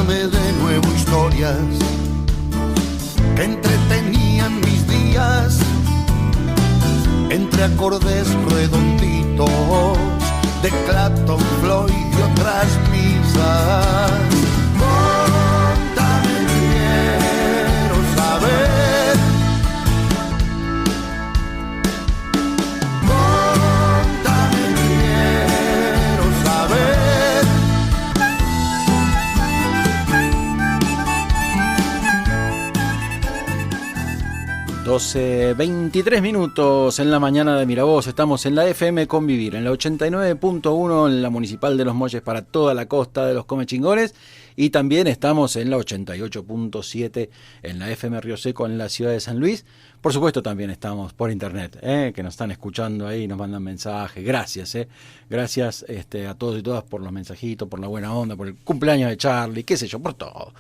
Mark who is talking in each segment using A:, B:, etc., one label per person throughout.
A: Cuéntame de nuevo historias que entretenían mis días, entre acordes redonditos de Clapton, Floyd y otras misas. Contame, quiero saber. Contame, quiero saber.
B: 12:23 minutos en la mañana de Miravoz. Estamos en la FM Convivir, en la 89.1 en la Municipal de Los Molles para toda la costa de los Comechingones, y también estamos en la 88.7 en la FM Río Seco en la ciudad de San Luis. Por supuesto también estamos por internet, que nos están escuchando ahí, nos mandan mensajes. Gracias, gracias a todos y todas por los mensajitos, por la buena onda, por el cumpleaños de Charlie, qué sé yo, por todo.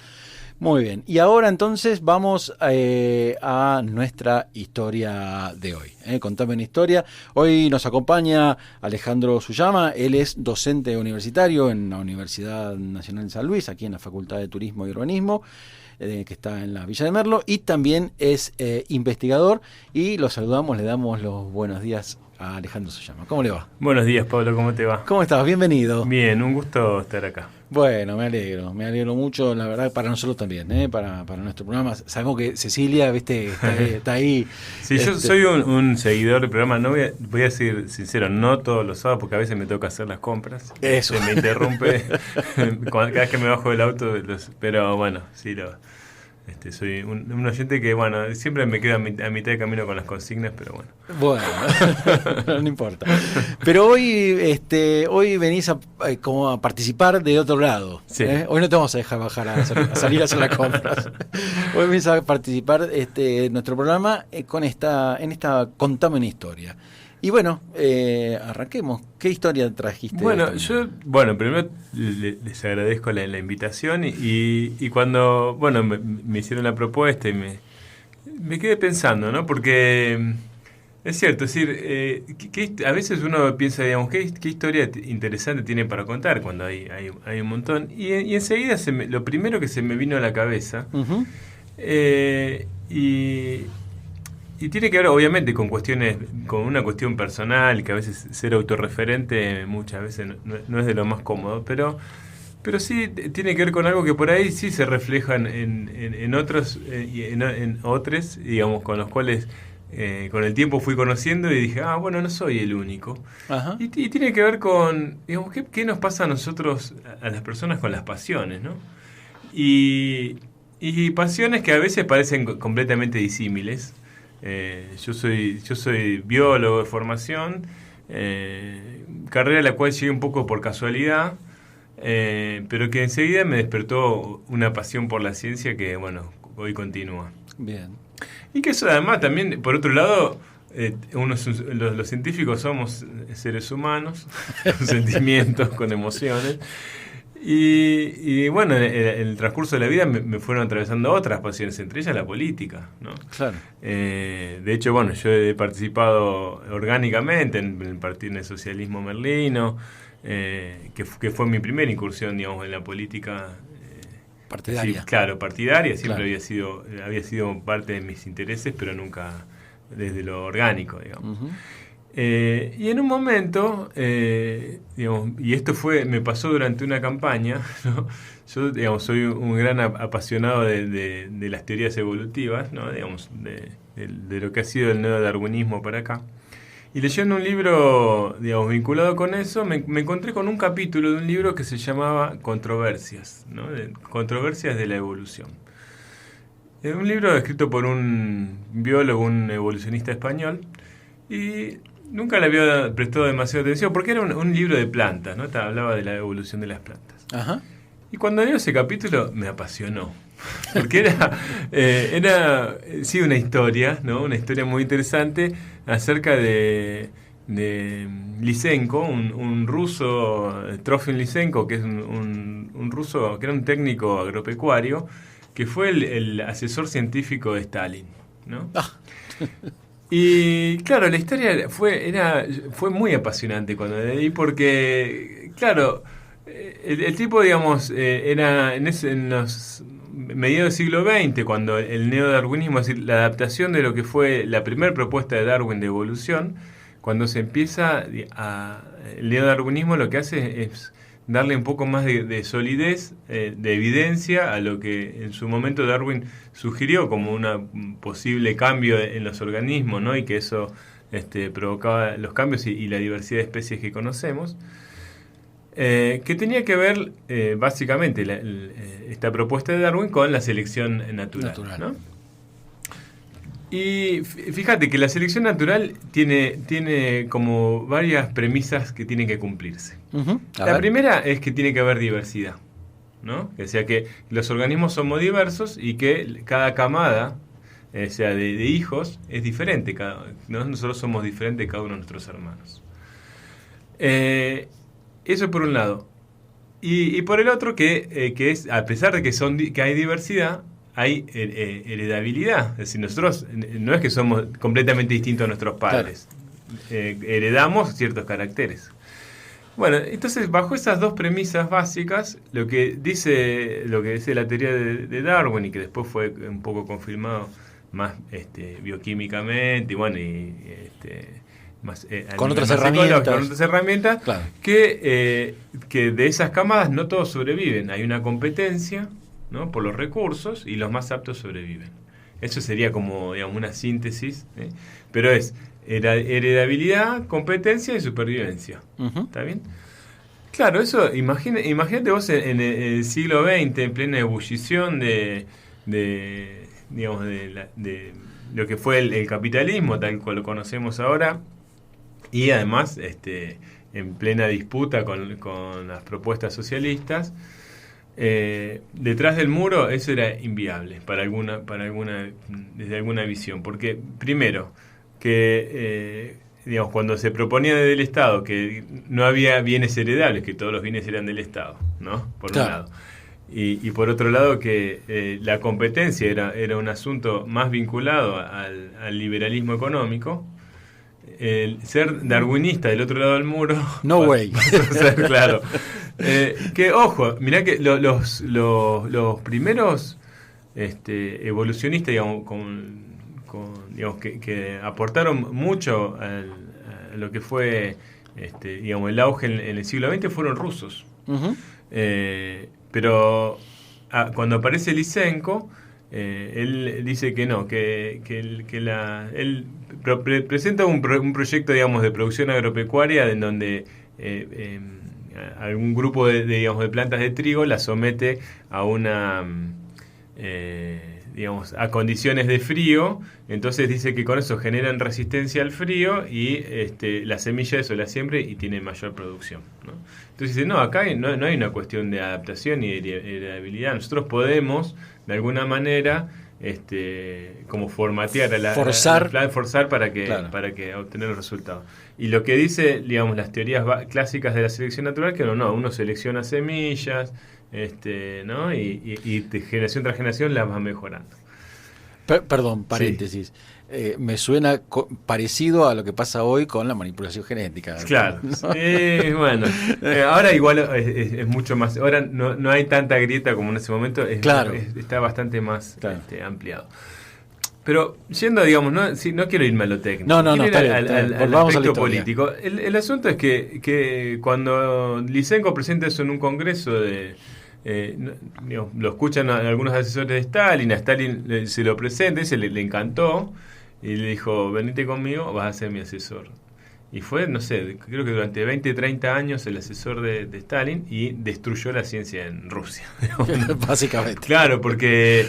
B: Muy bien, y ahora entonces vamos a nuestra historia de hoy. Contame una historia. Hoy nos acompaña Alejandro Suyama. Él es docente universitario en la Universidad Nacional de San Luis, aquí en la Facultad de Turismo y Urbanismo, que está en la Villa de Merlo, y también es investigador, y lo saludamos, le damos los buenos días a Alejandro Suyama. ¿Cómo le va?
C: Buenos días, Pablo, ¿cómo te va?
B: ¿Cómo estás? Bienvenido.
C: Bien, un gusto estar acá.
B: Bueno, me alegro mucho, la verdad, para nosotros también, para nuestro programa. Sabemos que Cecilia, viste, está ahí.
C: Sí, yo soy un seguidor del programa, no voy a decir sincero, no todos los sábados, porque a veces me toca hacer las compras.
B: Eso.
C: Me interrumpe cada vez que me bajo del auto, pero bueno, sí, soy un oyente que, bueno, siempre me quedo a mitad de camino con las consignas, pero bueno.
B: Bueno, no importa. Pero hoy venís como a participar de otro lado.
C: Sí.
B: Hoy no te vamos a dejar bajar a salir a hacer las compras. Hoy venís a participar en nuestro programa en esta Contame una historia. Y bueno, arranquemos. ¿Qué historia trajiste?
C: Bueno, primero les agradezco la invitación y cuando, bueno, me hicieron la propuesta y me quedé pensando, ¿no? Porque es cierto, es decir, a veces uno piensa, digamos, ¿qué historia interesante tiene para contar cuando hay un montón? Y enseguida lo primero que se me vino a la cabeza,
B: Uh-huh.
C: Y tiene que ver, obviamente, con una cuestión personal, que a veces ser autorreferente muchas veces no es de lo más cómodo, pero sí tiene que ver con algo que por ahí sí se refleja en otros, en otros, digamos, con los cuales con el tiempo fui conociendo y dije, bueno, no soy el único.
B: Ajá.
C: Y tiene que ver con, digamos, qué nos pasa a nosotros, a las personas, con las pasiones, ¿no? Y pasiones que a veces parecen completamente disímiles. Yo soy biólogo de formación, carrera a la cual llegué un poco por casualidad, pero que enseguida me despertó una pasión por la ciencia que, bueno, hoy continúa.
B: Bien.
C: Y que eso además también, por otro lado, los científicos somos seres humanos, con sentimientos, con emociones. Y bueno, en el transcurso de la vida me fueron atravesando otras pasiones, entre ellas la política, ¿no?
B: Claro.
C: De hecho, bueno, yo he participado orgánicamente en el Partido del Socialismo Merlino, que fue mi primera incursión, digamos, en la política.
B: Partidaria.
C: Sí, claro, partidaria, siempre
B: Claro.
C: había sido parte de mis intereses, pero nunca desde lo orgánico, digamos.
B: Uh-huh.
C: Y en un momento, digamos, y esto me pasó durante una campaña, ¿no? Yo, digamos, soy un gran apasionado de las teorías evolutivas, ¿no? Digamos, de lo que ha sido el neodarwinismo para acá. Y leyendo un libro, digamos, vinculado con eso, me encontré con un capítulo de un libro que se llamaba Controversias, ¿no? Controversias de la evolución. Es un libro escrito por un biólogo, un evolucionista español, y nunca le había prestado demasiada atención, porque era un libro de plantas, ¿no? Hablaba de la evolución de las plantas.
B: Ajá.
C: Y cuando leo ese capítulo me apasionó, porque era sí, una historia, ¿no? Una historia muy interesante acerca de Lysenko, un ruso, Trofim Lysenko, que es un ruso, que era un técnico agropecuario, que fue el asesor científico de Stalin, ¿no? Y claro, la historia fue muy apasionante cuando la leí, porque, claro, El tipo, digamos, era en los mediados del siglo XX, cuando el neodarwinismo, es decir, la adaptación de lo que fue la primera propuesta de Darwin de evolución, cuando se empieza el neodarwinismo lo que hace es darle un poco más de solidez, de evidencia a lo que en su momento Darwin sugirió como un posible cambio en los organismos, ¿no? Y que eso provocaba los cambios y la diversidad de especies que conocemos. Que tenía que ver básicamente esta propuesta de Darwin con la selección natural. ¿No? Y fíjate que la selección natural tiene como varias premisas que tienen que cumplirse. La primera es que tiene que haber diversidad, ¿no? O sea que los organismos somos diversos y que cada camada, o sea, de hijos, es diferente. Nosotros somos diferentes de cada uno de nuestros hermanos. Eso por un lado. Y por el otro, que es, a pesar de que hay diversidad, hay heredabilidad. Es decir, nosotros no es que somos completamente distintos a nuestros padres. Claro. Heredamos ciertos caracteres. Bueno, entonces, bajo esas dos premisas básicas, lo que dice la teoría de Darwin, y que después fue un poco confirmado más bioquímicamente, y bueno, más,
B: con otras herramientas,
C: claro. que de esas camadas no todos sobreviven. Hay una competencia, ¿no? Por los recursos, y los más aptos sobreviven. Eso sería como, digamos, una síntesis, pero es heredabilidad, competencia y supervivencia. ¿Está bien? Claro, eso, imagínate vos en el siglo XX, en plena ebullición de lo que fue el capitalismo, tal cual lo conocemos ahora, y además en plena disputa con las propuestas socialistas. Detrás del muro eso era inviable desde alguna visión, porque primero que digamos, cuando se proponía desde el Estado que no había bienes heredables, que todos los bienes eran del Estado, ¿no? Por un lado. Y por otro lado que la competencia era un asunto más vinculado al liberalismo económico. El ser darwinista del otro lado del muro,
B: no way.
C: Claro. Que ojo, mirá que los primeros evolucionistas, digamos, digamos que aportaron mucho a lo que fue digamos, el auge en el siglo XX fueron rusos. Pero cuando aparece Lysenko, él dice que no, que él presenta un proyecto, digamos, de producción agropecuaria en donde algún grupo de plantas de trigo la somete a digamos, a condiciones de frío. Entonces dice que con eso generan resistencia al frío y la semilla eso la siembra y tiene mayor producción, ¿no? Entonces dice, no, acá no hay una cuestión de adaptación ni de heredabilidad. Nosotros podemos, de alguna manera, como formatear forzar para que obtener los resultados. Y lo que dice, digamos, las teorías clásicas de la selección natural, que uno selecciona semillas, ¿no? Y de generación tras generación las va mejorando.
B: Perdón, paréntesis. Sí. Me suena parecido a lo que pasa hoy con la manipulación genética.
C: Claro. ¿No? Bueno, ahora igual es mucho más. Ahora no hay tanta grieta como en ese momento.
B: Claro.
C: Está bastante más ampliado. Pero yendo, digamos, no quiero irme a lo técnico.
B: No, está bien.
C: Al aspecto político. El asunto es que cuando Lysenko presenta eso en un congreso lo escuchan algunos asesores de Stalin, a Stalin se lo presenta, le encantó y le dijo, venite conmigo, vas a ser mi asesor. Y fue, no sé, creo que durante 20, 30 años el asesor de Stalin, y destruyó la ciencia en Rusia.
B: Básicamente.
C: Claro, porque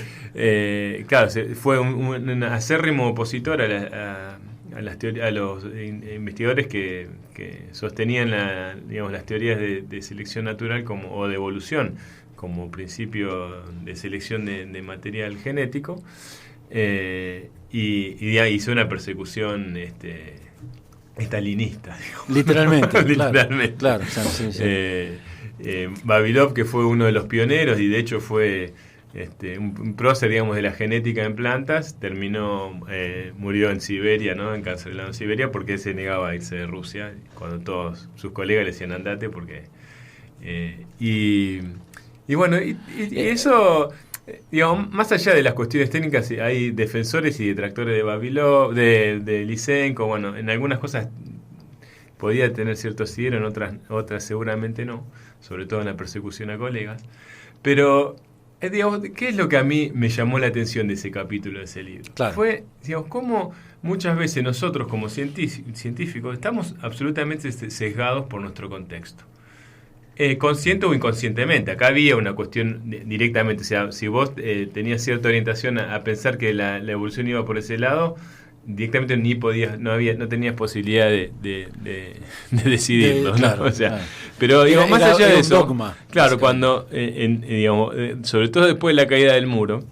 C: fue un acérrimo opositor a los investigadores que sostenían las teorías de selección natural o de evolución como principio de selección de material genético, y hizo una persecución stalinista, digamos.
B: Literalmente.
C: Literalmente.
B: Claro, sí.
C: Vavilov, que fue uno de los pioneros y de hecho fue un prócer, digamos, de la genética en plantas, murió en Siberia, ¿no? Encarcelado en Siberia porque se negaba a irse de Rusia cuando todos sus colegas le decían andate porque Y bueno, y eso, digamos, más allá de las cuestiones técnicas, hay defensores y detractores de Vavilov, de Lysenko. Bueno, en algunas cosas podía tener cierto asidero, en otras seguramente no, sobre todo en la persecución a colegas. Pero, digamos, ¿qué es lo que a mí me llamó la atención de ese capítulo de ese libro?
B: Claro.
C: Fue, digamos, cómo muchas veces nosotros como científicos estamos absolutamente sesgados por nuestro contexto. Consciente o inconscientemente. Acá había una cuestión directamente, o sea, si vos tenías cierta orientación a pensar que la evolución iba por ese lado, directamente no tenías posibilidad de decidirlo, ¿no?
B: Claro,
C: O sea,
B: claro.
C: pero digo, más allá de
B: un
C: eso,
B: dogma.
C: claro, cuando digamos, sobre todo después de la caída del muro,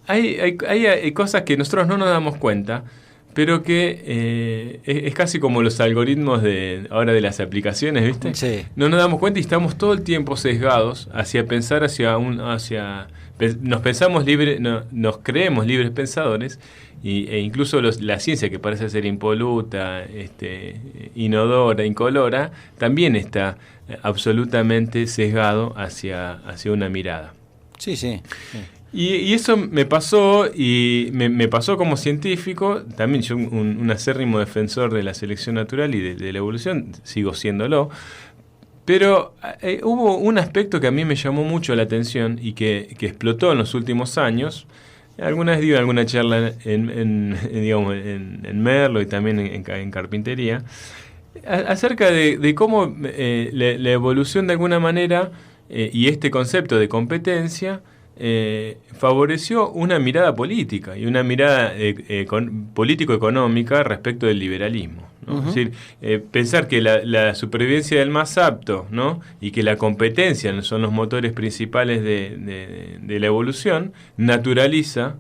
C: hay cosas que nosotros no nos damos cuenta, pero que es casi como los algoritmos ahora de las aplicaciones, ¿viste?
B: Sí.
C: No nos damos cuenta y estamos todo el tiempo sesgados hacia pensar nos pensamos libres, nos creemos libres pensadores, e incluso la ciencia, que parece ser impoluta, inodora, incolora, también está absolutamente sesgado hacia una mirada.
B: Sí.
C: Y eso me pasó, y me pasó como científico. También yo, un acérrimo defensor de la selección natural y de la evolución, sigo siéndolo. Pero hubo un aspecto que a mí me llamó mucho la atención y que explotó en los últimos años. Alguna vez di alguna charla en Merlo y también en Carpintería, acerca de cómo la evolución de alguna manera y este concepto de competencia favoreció una mirada política y una mirada político-económica respecto del liberalismo, ¿no?
B: Uh-huh.
C: Es decir, pensar que la supervivencia del más apto, ¿no? Y que la competencia son los motores principales de la evolución, naturaliza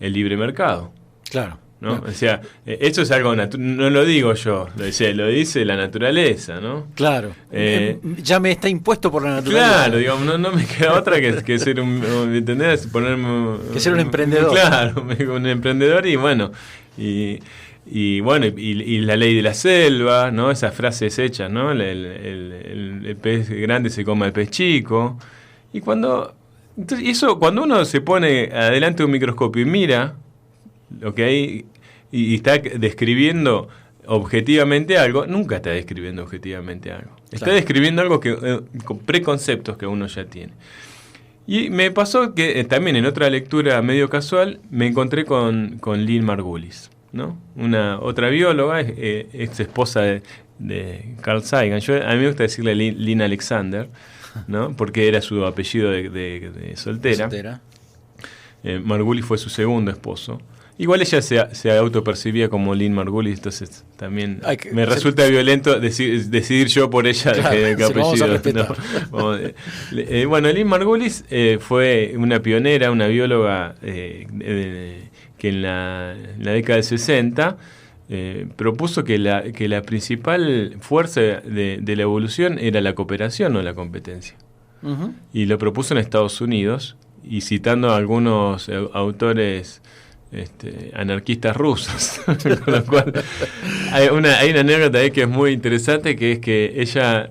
C: el libre mercado.
B: Claro.
C: ¿No? O sea, eso es algo no lo digo yo, lo dice la naturaleza, ¿no?
B: Claro. Ya me está impuesto por la naturaleza.
C: Claro, digamos, no me queda otra que ser ¿entendés? Ponerme
B: que ser un emprendedor.
C: Claro, un emprendedor y bueno, y bueno, y la ley de la selva, ¿no? Esas frases hechas, ¿no? El pez grande se come al pez chico. Y cuando uno se pone adelante de un microscopio y mira lo que hay y está describiendo objetivamente algo, nunca está describiendo objetivamente algo. Está describiendo algo con preconceptos que uno ya tiene. Y me pasó que también en otra lectura medio casual me encontré con Lynn Margulis, ¿no? Otra bióloga, ex esposa de Carl Sagan. A mí me gusta decirle Lynn Alexander, ¿no? Porque era su apellido de soltera. Margulis fue su segundo esposo. Igual ella se autopercibía como Lynn Margulis, entonces también me resulta violento decidir yo por ella qué apellido. No. Bueno, Lynn Margulis fue una pionera, una bióloga que en la década del 60 propuso que la principal fuerza de la evolución era la cooperación, no la competencia. Uh-huh. Y lo propuso en Estados Unidos, y citando a algunos autores anarquistas rusos. Con lo cual hay una anécdota ahí que es muy interesante, que es que ella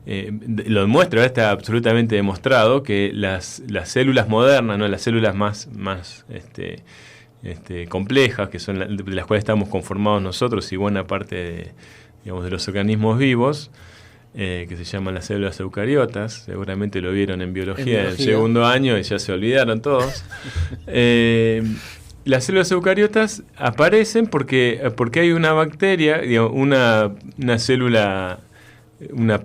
C: lo demuestra, está absolutamente demostrado que las células modernas, ¿no? Las células más complejas, que son de las cuales estamos conformados nosotros y buena parte de los organismos vivos, que se llaman las células eucariotas, seguramente lo vieron en biología del segundo año y ya se olvidaron todos. Las células eucariotas aparecen porque hay una bacteria, una célula, una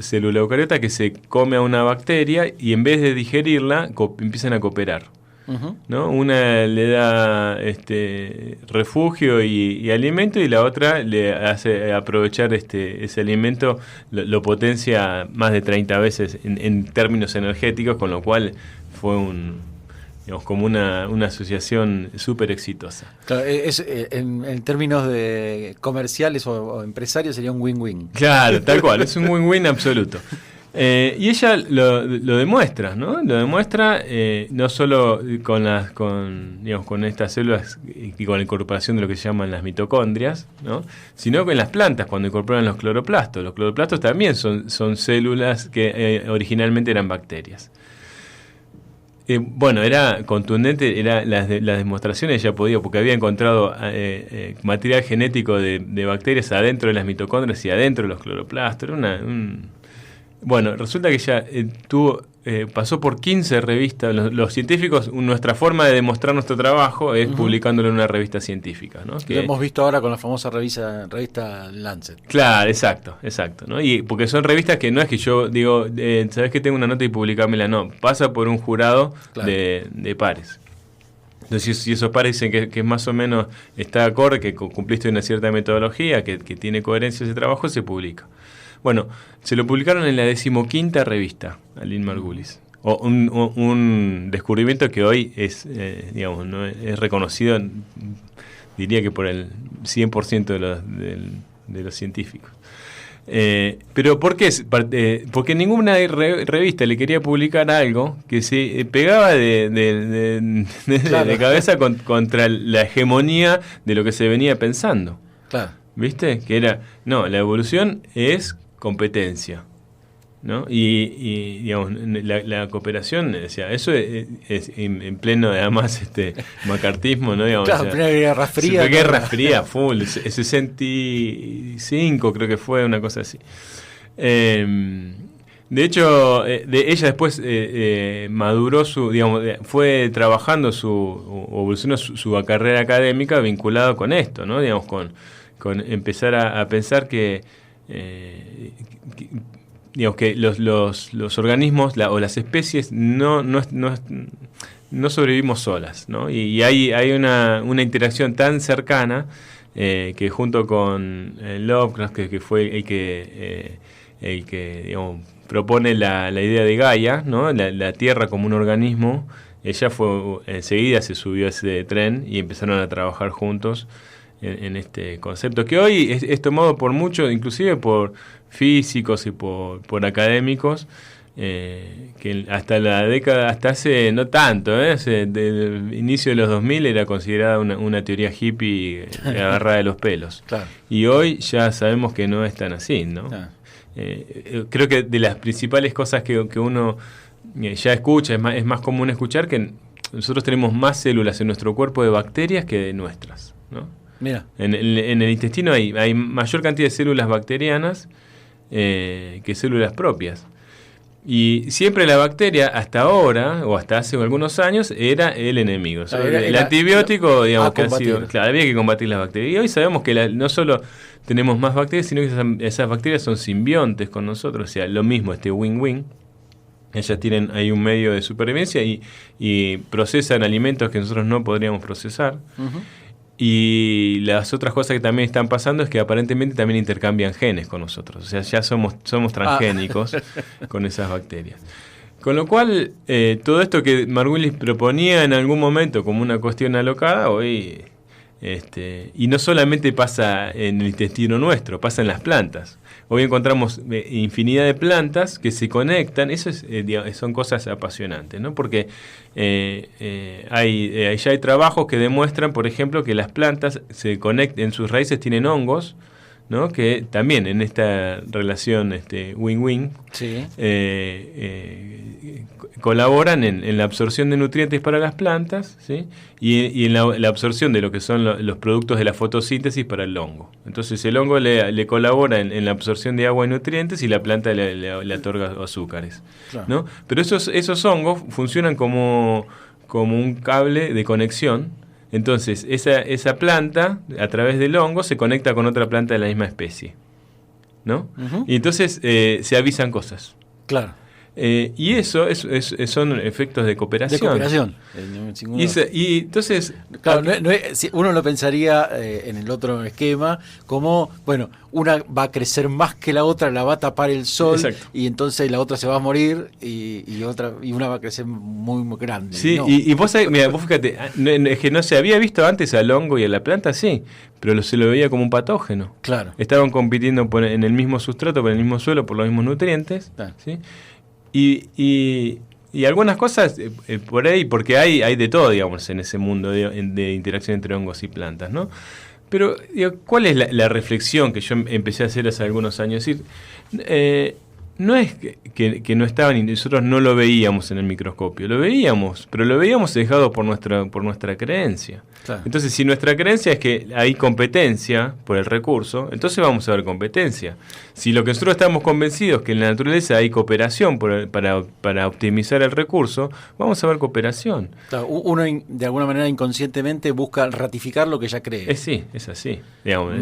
C: célula eucariota que se come a una bacteria y en vez de digerirla empiezan a cooperar. Uh-huh. ¿No? Una le da refugio y alimento, y la otra le hace aprovechar ese alimento, lo potencia más de 30 veces en términos energéticos, con lo cual fue como una asociación súper exitosa.
B: Claro, en términos de comerciales o empresarios sería un win-win.
C: Claro, tal cual, es un win-win absoluto. Y ella lo demuestra, ¿no? Lo demuestra no solo con estas células y con la incorporación de lo que se llaman las mitocondrias, ¿no? Sino con las plantas cuando incorporan los cloroplastos. Los cloroplastos también son células que originalmente eran bacterias. Bueno, era contundente, las demostraciones ya podía, porque había encontrado material genético de bacterias adentro de las mitocondrias y adentro de los cloroplastos. Era Bueno, resulta que ella pasó por 15 revistas. Los científicos, nuestra forma de demostrar nuestro trabajo es publicándolo en una revista científica, ¿no?
B: Lo hemos visto ahora con la famosa revista Lancet.
C: Claro, exacto, ¿no? Y porque son revistas que no es que yo digo, ¿sabes que tengo una nota y publicámela? No, pasa por un jurado de pares. Entonces, si esos pares dicen que más o menos está acorde, que cumpliste una cierta metodología, que tiene coherencia ese trabajo, se publica. Bueno, se lo publicaron en la 15ª revista, a Lynn Margulis. Un descubrimiento que hoy es, ¿no? Es reconocido, diría que por el 100% de los científicos. Pero ¿por qué? Porque ninguna revista le quería publicar algo que se pegaba de cabeza contra la hegemonía de lo que se venía pensando.
B: Claro.
C: ¿Viste? Que era, no, la evolución es competencia, ¿no? Y digamos, la cooperación, o sea, eso es en pleno, además, macartismo, ¿no? Digamos,
B: claro, Guerra Fría.
C: Guerra Fría, full, 65 creo que fue, una cosa así. De hecho, ella después maduró fue trabajando evolucionó su carrera académica vinculada con esto, ¿no? Digamos, con empezar a pensar que los organismos o las especies no sobrevivimos solas, ¿no? Y hay una interacción tan cercana que junto con Lovecraft, que fue el que digamos, propone la idea de Gaia, ¿no? La Tierra como un organismo, ella enseguida se subió a ese tren y empezaron a trabajar juntos en este concepto, que hoy es tomado por muchos, inclusive por físicos y por académicos, que hasta hace no tanto, del inicio de los 2000 era considerada una teoría hippie agarrada de los pelos.
B: Claro.
C: Y hoy ya sabemos que no es tan así, ¿no? Claro. Creo que de las principales cosas que uno ya escucha, es más común escuchar que nosotros tenemos más células en nuestro cuerpo de bacterias que de nuestras, ¿no?
B: Mira.
C: En el intestino hay mayor cantidad de células bacterianas que células propias. Y siempre la bacteria, hasta ahora, o hasta hace algunos años, era el enemigo. El antibiótico, digamos, que ha sido. Claro, había que combatir las bacterias. Y hoy sabemos que no solo tenemos más bacterias, sino que esas bacterias son simbiontes con nosotros. O sea, lo mismo, win-win. Ellas tienen ahí un medio de supervivencia y procesan alimentos que nosotros no podríamos procesar. Uh-huh. Y las otras cosas que también están pasando es que aparentemente también intercambian genes con nosotros. O sea, ya somos transgénicos con esas bacterias. Con lo cual, todo esto que Margulis proponía en algún momento como una cuestión alocada, hoy... y no solamente pasa en el intestino nuestro, pasa en las plantas. Hoy encontramos infinidad de plantas que se conectan. Eso son cosas apasionantes, ¿no? Porque ya hay trabajos que demuestran, por ejemplo, que las plantas se conectan, en sus raíces tienen hongos, ¿no? Que también en esta relación win-win, sí, colaboran en la absorción de nutrientes para las plantas, ¿sí? y en la absorción de lo que son los productos de la fotosíntesis para el hongo. Entonces el hongo le colabora en la absorción de agua y nutrientes y la planta le otorga azúcares, claro, ¿no? Pero esos hongos funcionan como un cable de conexión. Entonces esa planta, a través del hongo, se conecta con otra planta de la misma especie, ¿no? Uh-huh. Y entonces se avisan cosas.
B: Claro.
C: Y eso son efectos de cooperación.
B: De cooperación.
C: Y entonces...
B: Claro, uno lo pensaría en el otro esquema como, bueno, una va a crecer más que la otra, la va a tapar el sol,
C: exacto.
B: Y entonces la otra se va a morir y una va a crecer muy, muy grande.
C: Sí,
B: no.
C: y vos fíjate, es que no se había visto antes al hongo y a la planta, sí, pero se lo veía como un patógeno.
B: Claro.
C: Estaban compitiendo en el mismo sustrato, por el mismo suelo, por los mismos nutrientes.
B: Claro.
C: ¿Sí? Y algunas cosas por ahí, porque hay de todo, digamos, en ese mundo de interacción entre hongos y plantas, ¿no? Pero, digo, ¿cuál es la reflexión que yo empecé a hacer hace algunos años? Es decir, no es que no estaban y nosotros no lo veíamos en el microscopio, lo veíamos, pero lo veíamos sesgado por nuestra creencia.
B: Claro.
C: Entonces, si nuestra creencia es que hay competencia por el recurso, entonces vamos a ver competencia. Si lo que nosotros estamos convencidos es que en la naturaleza hay cooperación para optimizar el recurso, vamos a ver cooperación.
B: Claro, uno de alguna manera inconscientemente busca ratificar lo que ya cree.
C: Sí, es así. Digamos,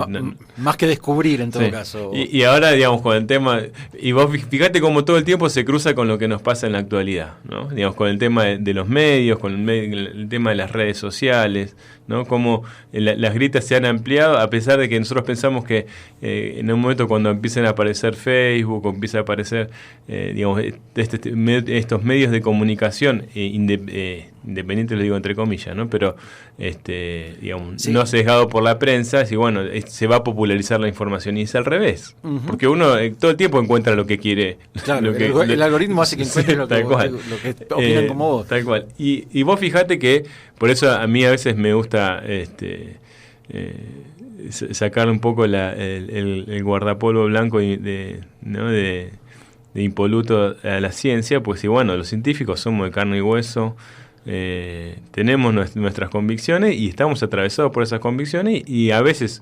B: más que descubrir en todo
C: sí.
B: caso.
C: Y ahora, digamos, con el tema, y vos fíjate cómo todo el tiempo se cruza con lo que nos pasa en la actualidad, ¿no? Digamos, con el tema de los medios, con el tema de las redes sociales, ¿no? Cómo las grietas se han ampliado, a pesar de que nosotros pensamos que en un momento cuando empiezan a aparecer Facebook o empieza a aparecer digamos, estos medios de comunicación independientes, lo digo entre comillas, ¿no? Pero digamos, sí, no sesgado por la prensa, y bueno, se va a popularizar la información, y es al revés, porque uno todo el tiempo encuentra lo que quiere.
B: Claro, el algoritmo hace que encuentre lo que opinan como vos.
C: Tal cual. Y vos fijate que por eso a mí a veces me gusta sacar un poco el guardapolvo blanco de impoluto a la ciencia, pues y bueno, los científicos somos de carne y hueso, tenemos nuestras convicciones y estamos atravesados por esas convicciones, y a veces,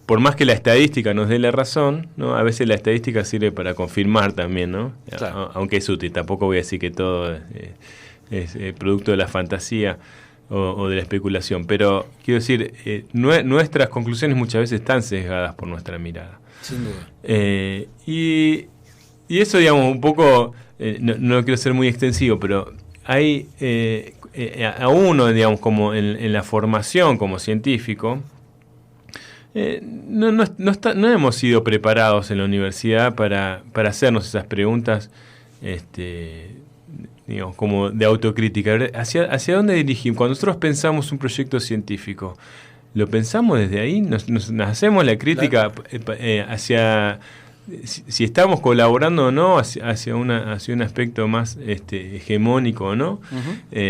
C: por más que la estadística nos dé la razón, ¿no? A veces la estadística sirve para confirmar también, ¿no? Claro. Aunque es útil, tampoco voy a decir que todo es producto de la fantasía o de la especulación, pero quiero decir, nuestras conclusiones muchas veces están sesgadas por nuestra mirada.
B: Sin duda.
C: Y eso, digamos, un poco, no quiero ser muy extensivo, pero hay a uno, digamos, como en la formación como científico, no hemos sido preparados en la universidad para hacernos esas preguntas, digamos, como de autocrítica. ¿Hacia dónde dirigimos? Cuando nosotros pensamos un proyecto científico, ¿lo pensamos desde ahí? ¿Nos hacemos la crítica, claro, hacia si estamos colaborando o no hacia un aspecto más hegemónico o no? Uh-huh.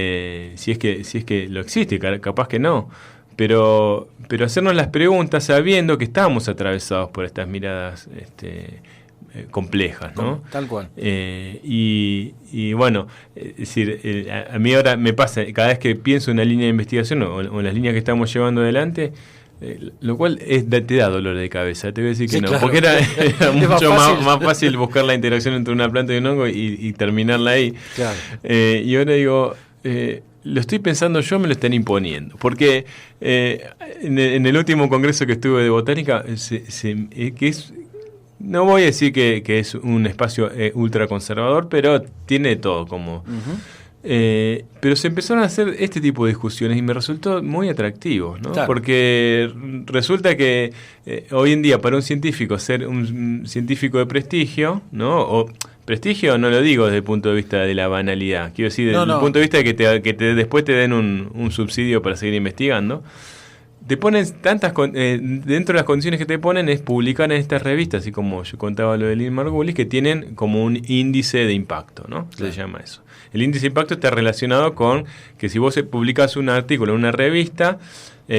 C: Si es que lo existe, capaz que no. Pero hacernos las preguntas sabiendo que estamos atravesados por estas miradas complejas, ¿no?
B: Tal cual.
C: Y bueno, es decir, a mí ahora me pasa, cada vez que pienso en una línea de investigación o en las líneas que estamos llevando adelante, lo cual te da dolor de cabeza, te voy a decir que sí, no, claro, porque era mucho más fácil buscar la interacción entre una planta y un hongo y terminarla ahí. Claro. Y ahora digo, lo estoy pensando yo, me lo están imponiendo, porque en el último congreso que estuve de botánica, que es... No voy a decir que es un espacio ultra conservador, pero tiene de todo como... Uh-huh. Pero se empezaron a hacer este tipo de discusiones y me resultó muy atractivo, ¿no? Claro. Porque resulta que hoy en día para un científico ser un científico de prestigio, ¿no? O prestigio no lo digo desde el punto de vista de la banalidad, quiero decir desde el punto de vista de que después te den un subsidio para seguir investigando. Te ponen dentro de las condiciones que te ponen es publicar en estas revistas, así como yo contaba lo de Lynn Margulis, que tienen como un índice de impacto, ¿no? Se llama eso. El índice de impacto está relacionado con que si vos publicas un artículo en una revista,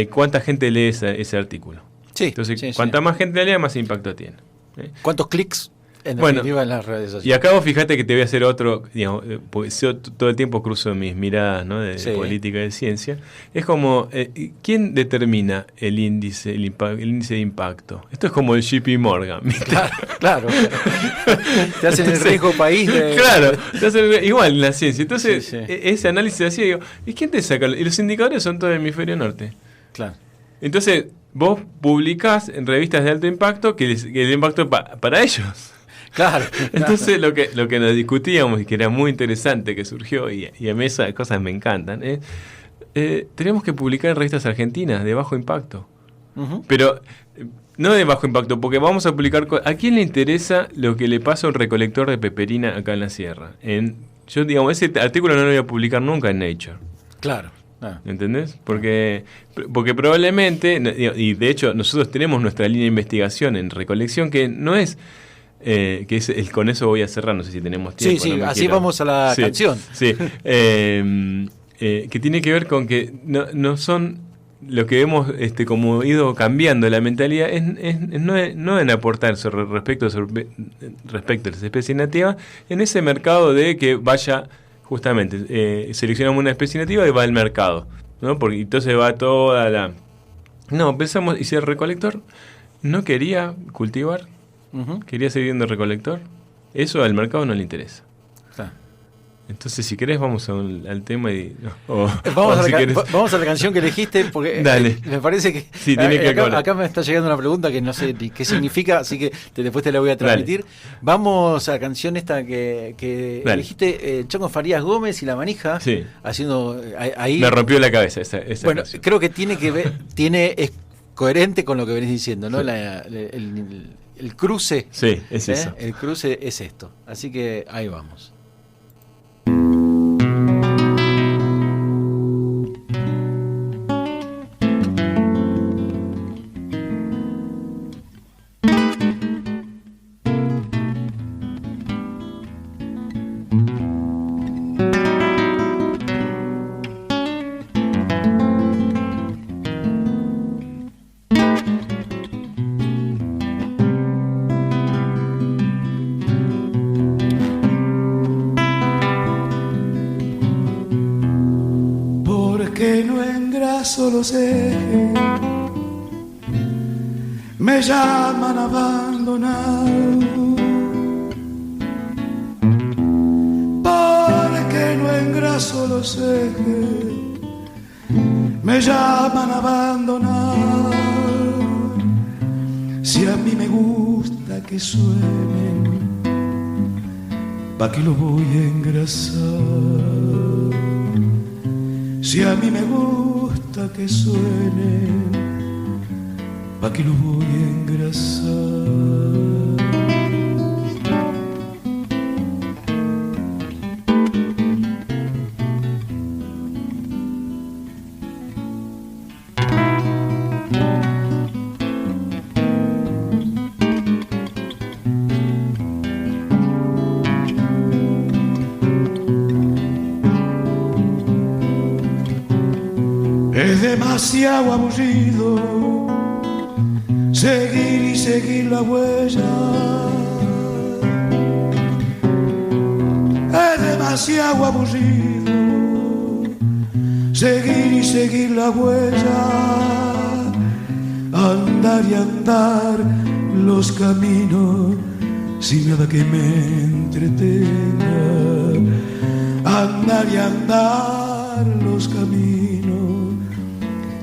C: ¿cuánta gente lee ese artículo? Sí. Entonces, cuanta más gente lea, más impacto tiene.
B: ¿Cuántos clics? En definitiva, en las redes sociales.
C: Y acá vos fíjate que te voy a hacer otro, digamos, porque yo todo el tiempo cruzo mis miradas, ¿no? de política y de ciencia. Es como, ¿quién determina el índice de impacto? Esto es como el JP Morgan.
B: Claro. Te hacen el riesgo país.
C: Claro, igual en la ciencia. Entonces, ese análisis así, digo, ¿y quién te saca? Y los indicadores son todo el hemisferio norte.
B: Claro.
C: Entonces, vos publicás en revistas de alto impacto que el impacto es para ellos.
B: Claro.
C: Entonces lo que nos discutíamos y que era muy interesante que surgió, y a mí esas cosas me encantan, tenemos que publicar en revistas argentinas de bajo impacto.
B: Uh-huh.
C: Pero no de bajo impacto, porque vamos a publicar... ¿A quién le interesa lo que le pasa a un recolector de peperina acá en la sierra? Yo, digamos, ese artículo no lo voy a publicar nunca en Nature.
B: Claro.
C: ¿Entendés? Porque probablemente, y de hecho nosotros tenemos nuestra línea de investigación en recolección que no es... con eso voy a cerrar, no sé si tenemos tiempo.
B: Sí, así vamos a la canción.
C: Sí, que tiene que ver con que no son... Lo que hemos como ido cambiando la mentalidad no en aportar respecto a las especies nativas en ese mercado de que vaya justamente seleccionamos una especie nativa y va al mercado, ¿no? Porque entonces va toda la... No, pensamos, y si el recolector no quería cultivar, uh-huh, quería seguir siendo recolector, eso al mercado no le interesa. Entonces, si querés, vamos al tema y...
B: Vamos a la canción que elegiste, porque me parece que...
C: Sí, tiene que
B: acá me está llegando una pregunta que no sé ni qué significa, así que después te la voy a transmitir. Dale. Vamos a la canción esta que elegiste, Chongo Farías Gómez y La Manija,
C: sí,
B: haciendo ahí...
C: Me rompió la cabeza esa
B: bueno,
C: canción.
B: Creo que tiene que ver, es coherente con lo que venís diciendo, ¿no? Sí. El cruce.
C: Sí, es eso.
B: El cruce es esto. Así que ahí vamos.
A: Los ejes me llaman abandonado, porque no engraso los ejes, me llaman abandonado. Si a mí me gusta que suenen, ¿pa' qué lo voy a engrasar? Si a mí me gusta que suenen, ¿pa' qué lo voy a engrasar? Es demasiado aburrido seguir y seguir la huella. Es demasiado aburrido seguir y seguir la huella. Andar y andar los caminos sin nada que me entretenga. Andar y andar los caminos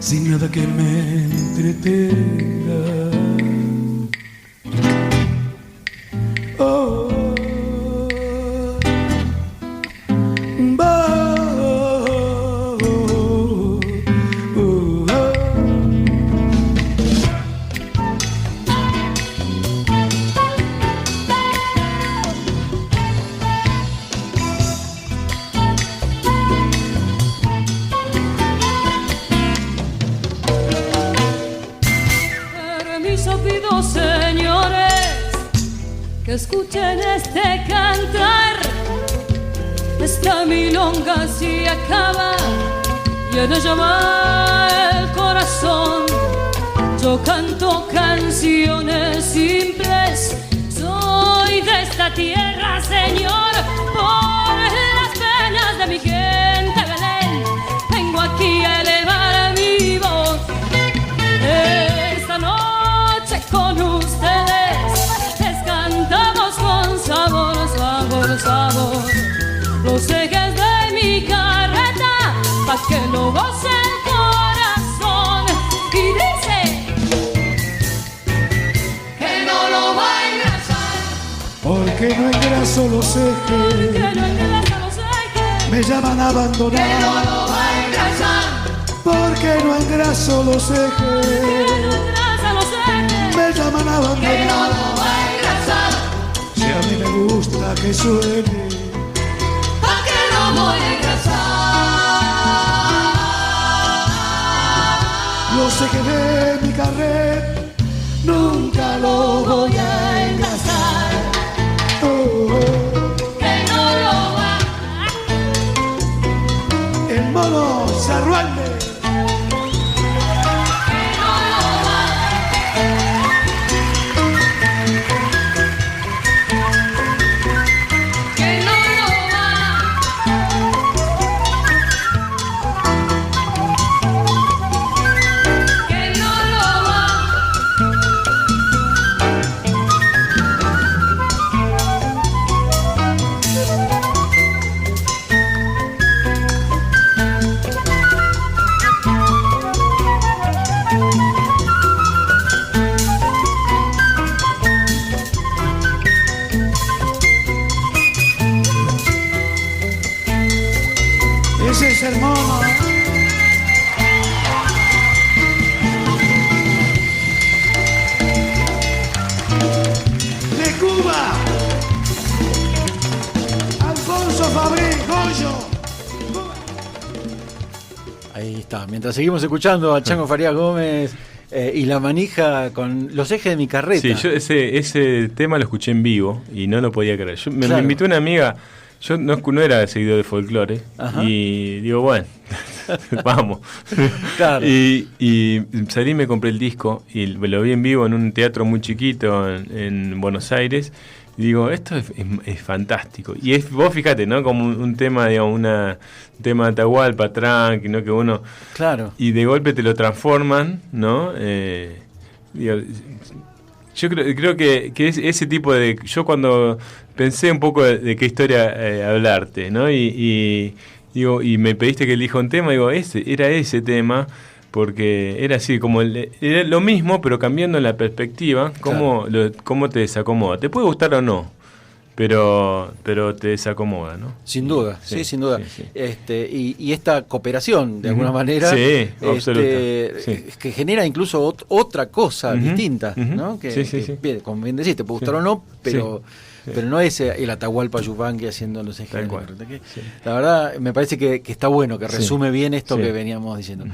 A: sin nada que me entretenga. Oh,
D: escuchen este cantar, esta milonga se acaba y en ella va el corazón. Yo canto canciones simples, soy de esta tierra, Señor, por las penas de mi gente, Belén, vengo aquí a elevar mi voz. Esta noche con ustedes cantamos con sabor, sabor, sabor los ejes de mi carreta, pa' que lo goce el corazón. Y dice que no lo va a engrasar,
A: porque porque no engraso los ejes, me llaman a abandonar,
D: que no lo va a engrasar,
A: porque no engraso los ejes, me llaman a abandonar,
D: que no lo va a engrasar,
A: si a mí me gusta que suene,
D: ¿pa' qué lo voy a engrasar?
A: los ejes de mi carreta nunca lo voy a engrasar. Oh, oh.
D: Que no lo va,
A: El mono Zarrualde,
D: que no lo va, que no lo va, que no lo va.
A: ese es el mono. De Cuba, Alfonso Fabrí, Goyo.
B: Ahí está. Mientras seguimos escuchando a Chango Farías Gómez y La Manija con Los Ejes de mi Carreta.
C: Sí, yo ese tema lo escuché en vivo y no lo podía creer. Me
B: Claro.
C: invitó una amiga, yo no era seguidor de folclore,
B: Ajá.
C: y digo, bueno, vamos.
B: Claro.
C: Y salí y me compré el disco y lo vi en vivo en un teatro muy chiquito en Buenos Aires. Y digo, esto es fantástico. Y vos fíjate, ¿no? Como un tema, digamos, un tema de Atahualpa, tranqui, ¿no? Que uno...
B: Claro.
C: Y de golpe te lo transforman, ¿no? Digo, yo creo que es ese tipo de... Yo cuando pensé un poco de qué historia hablarte, ¿no? Y digo, y me pediste que elija un tema, digo, era ese tema, porque era así, como era lo mismo, pero cambiando la perspectiva, cómo te desacomoda. Te puede gustar o no, pero te desacomoda, ¿no?
B: Sin duda, sí, sin duda.
C: Sí.
B: Y esta cooperación, de alguna manera,
C: Sí, absoluta, sí.
B: que genera incluso otra cosa
C: Ujú,
B: distinta,
C: ujú.
B: ¿no? Que,
C: Sí, sí,
B: que,
C: sí.
B: bien, como bien decís, te puede gustar
C: Sí.
B: o no, pero...
C: Sí.
B: Pero no es el Atahualpa Yupanqui haciendo los ejes.
C: Tal cual.
B: Que, la verdad, me parece que está bueno, que resume bien esto
C: Sí.
B: que veníamos diciendo.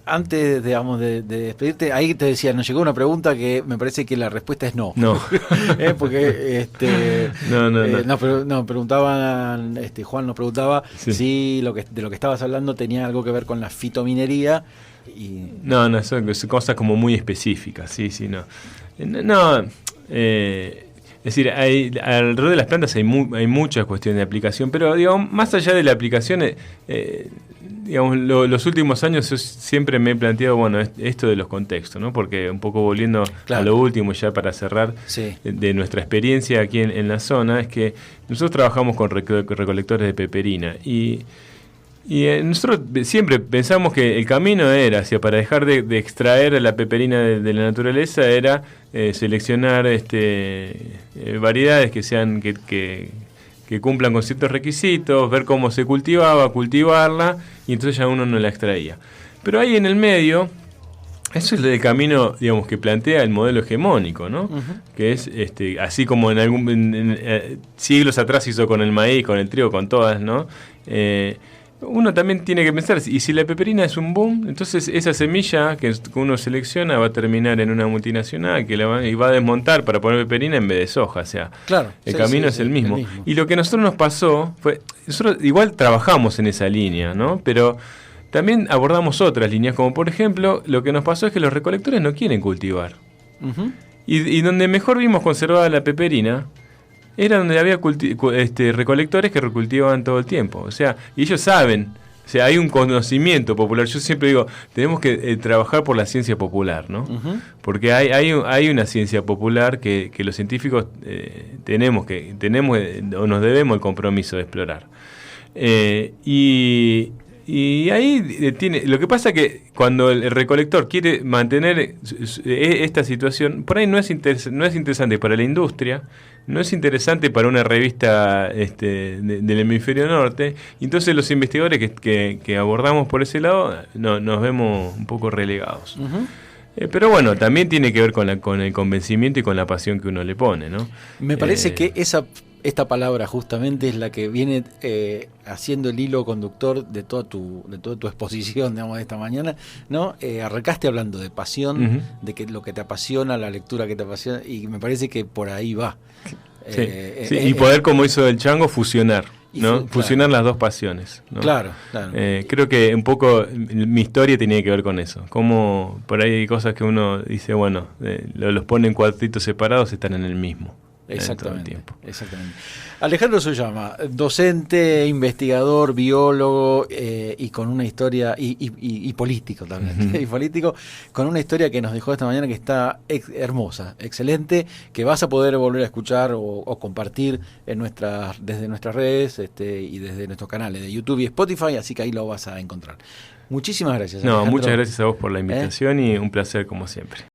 B: Antes, digamos, de despedirte, ahí te decía, nos llegó una pregunta que me parece que la respuesta es no.
C: No.
B: Porque
C: No.
B: Preguntaban, Juan nos preguntaba
C: Sí.
B: si de lo que estabas hablando tenía algo que ver con la fitominería. Y
C: No, son cosas como muy específicas, sí, no. No, es decir, alrededor de las plantas hay muchas cuestiones de aplicación, pero digamos, más allá de la aplicación, digamos, los últimos años yo siempre me he planteado, bueno, esto de los contextos, ¿no? Porque un poco volviendo
B: Claro.
C: a lo último, ya para cerrar,
B: Sí.
C: de nuestra experiencia aquí en la zona, es que nosotros trabajamos con recolectores de peperina y nosotros siempre pensamos que el camino era, para dejar de extraer la peperina de la naturaleza, era seleccionar variedades que sean que cumplan con ciertos requisitos, ver cómo se cultivaba, cultivarla, y entonces ya uno no la extraía. Pero ahí en el medio, eso es el camino, digamos, que plantea el modelo hegemónico, ¿no?
B: Uh-huh.
C: Que es así como en siglos atrás hizo con el maíz, con el trigo, con todas, ¿no? Uno también tiene que pensar, y si la peperina es un boom, entonces esa semilla que uno selecciona va a terminar en una multinacional y va a desmontar para poner peperina en vez de soja. O sea,
B: Claro,
C: el
B: sí,
C: camino
B: sí,
C: es el mismo.
B: el mismo.
C: Y lo que a nosotros nos pasó fue, nosotros igual trabajamos en esa línea, ¿no? Pero también abordamos otras líneas, como por ejemplo, lo que nos pasó es que los recolectores no quieren cultivar.
B: Uh-huh.
C: Y donde mejor vimos conservada la peperina era donde había recolectores que recultivaban todo el tiempo. O sea, y ellos saben, o sea, hay un conocimiento popular. Yo siempre digo, tenemos que trabajar por la ciencia popular, ¿no?
B: Uh-huh.
C: Porque hay una ciencia popular que los científicos tenemos o nos debemos el compromiso de explorar. Y Y ahí tiene. Lo que pasa que cuando el recolector quiere mantener esta situación, por ahí no es interesante para la industria, no es interesante para una revista del hemisferio norte. Y entonces los investigadores que abordamos por ese lado nos vemos un poco relegados. Pero bueno, también tiene que ver con el convencimiento y con la pasión que uno le pone, ¿no?
B: Me parece que esta palabra justamente es la que viene haciendo el hilo conductor de toda tu exposición, digamos, de esta mañana, ¿no? Arrancaste hablando de pasión, de que lo que te apasiona, la lectura que te apasiona, y me parece que por ahí va.
C: Sí, y poder, como hizo el Chango, fusionar, ¿no?
B: Claro. Fusionar
C: las dos pasiones, ¿no?
B: Claro.
C: Creo que un poco mi historia tenía que ver con eso. Como por ahí hay cosas que uno dice, bueno, los pone en cuadritos separados, están en el mismo.
B: Exactamente. Alejandro Sollama, docente, investigador, biólogo y con una historia y político también, y político, con una historia que nos dejó esta mañana que está hermosa, excelente, que vas a poder volver a escuchar o compartir desde nuestras redes y desde nuestros canales de YouTube y Spotify, así que ahí lo vas a encontrar. Muchísimas gracias, Alejandro.
C: Muchas gracias a vos por la invitación y un placer como siempre.